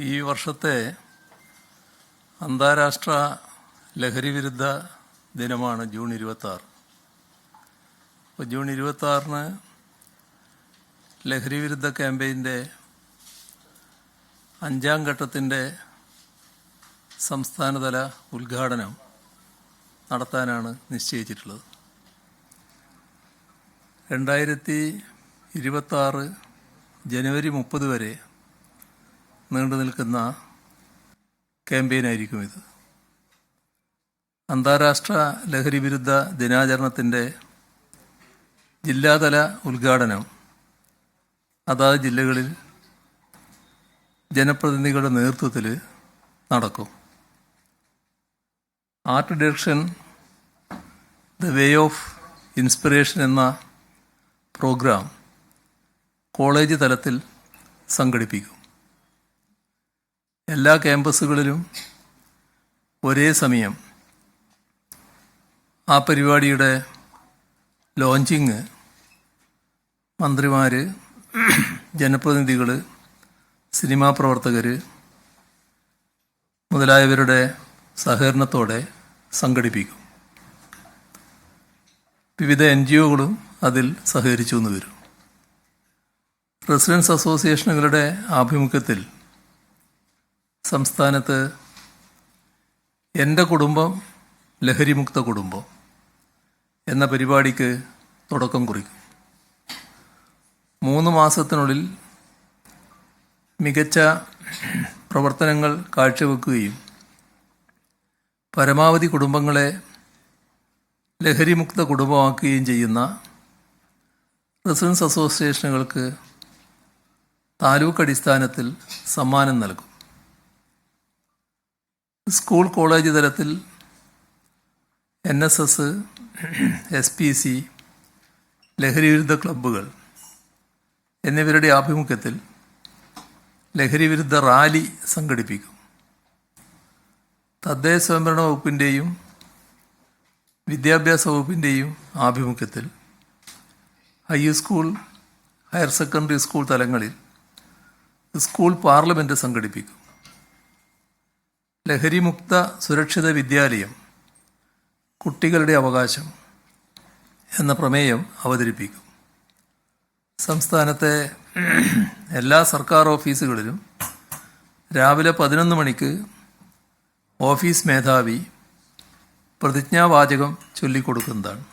ഈ വർഷത്തെ അന്താരാഷ്ട്ര ലഹരിവിരുദ്ധ ദിനമാണ് ജൂൺ 26. അപ്പോൾ ജൂൺ 26-ന് ലഹരിവിരുദ്ധ ക്യാമ്പയിൻ്റെ 5ാം ഘട്ടത്തിൻ്റെ സംസ്ഥാനതല ഉദ്ഘാടനം നടത്താനാണ് നിശ്ചയിച്ചിട്ടുള്ളത്. 2026 ജനുവരി 30 വരെ നീണ്ടു നിൽക്കുന്ന ക്യാമ്പയിനായിരിക്കും ഇത്. അന്താരാഷ്ട്ര ലഹരിവിരുദ്ധ ദിനാചരണത്തിൻ്റെ ജില്ലാതല ഉദ്ഘാടനം അതാത് ജില്ലകളിൽ ജനപ്രതിനിധികളുടെ നേതൃത്വത്തിൽ നടക്കും. Art direction the way of inspiration എന്ന പ്രോഗ്രാം കോളേജ് തലത്തിൽ സംഘടിപ്പിക്കും. എല്ലാ ക്യാമ്പസുകളിലും ഒരേ സമയം ആ പരിപാടിയുടെ ലോഞ്ചിങ് മന്ത്രിമാർ, ജനപ്രതിനിധികൾ, സിനിമാ പ്രവർത്തകർ മുതലായവരുടെ സഹകരണത്തോടെ സംഘടിപ്പിക്കും. വിവിധ NGOകളും അതിൽ സഹകരിച്ചു എന്ന് വരും. റെസിഡൻസ് അസോസിയേഷനുകളുടെ ആഭിമുഖ്യത്തിൽ സംസ്ഥാനത്ത് എൻ്റെ കുടുംബം ലഹരിമുക്ത കുടുംബം എന്ന പരിപാടിക്ക് തുടക്കം കുറിക്കും. 3 മാസത്തിനുള്ളിൽ മികച്ച പ്രവർത്തനങ്ങൾ കാഴ്ചവെക്കുകയും പരമാവധി കുടുംബങ്ങളെ ലഹരിമുക്ത കുടുംബമാക്കുകയും ചെയ്യുന്ന റെസിഡൻസ് അസോസിയേഷനുകൾക്ക് താലൂക്ക് അടിസ്ഥാനത്തിൽ സമ്മാനം നൽകും. സ്കൂൾ കോളേജ് തലത്തിൽ NSS, SPC, ലഹരിവിരുദ്ധ ക്ലബ്ബുകൾ എന്നിവരുടെ ആഭിമുഖ്യത്തിൽ ലഹരിവിരുദ്ധ റാലി സംഘടിപ്പിക്കും. തദ്ദേശ സ്വയംഭരണ വകുപ്പിൻ്റെയും വിദ്യാഭ്യാസ വകുപ്പിൻ്റെയും ആഭിമുഖ്യത്തിൽ ഹൈസ്കൂൾ, ഹയർ സെക്കൻഡറി സ്കൂൾ തലങ്ങളിൽ സ്കൂൾ പാർലമെൻറ്റ് സംഘടിപ്പിക്കും. ലഹരിമുക്ത സുരക്ഷിത വിദ്യാലയം, കുട്ടികളുടെ അവകാശം എന്ന പ്രമേയം അവതരിപ്പിക്കും. സംസ്ഥാനത്തെ എല്ലാ സർക്കാർ ഓഫീസുകളിലും രാവിലെ 11 മണിക്ക് ഓഫീസ് മേധാവി പ്രതിജ്ഞാവാചകം ചൊല്ലിക്കൊടുക്കുന്നതാണ്.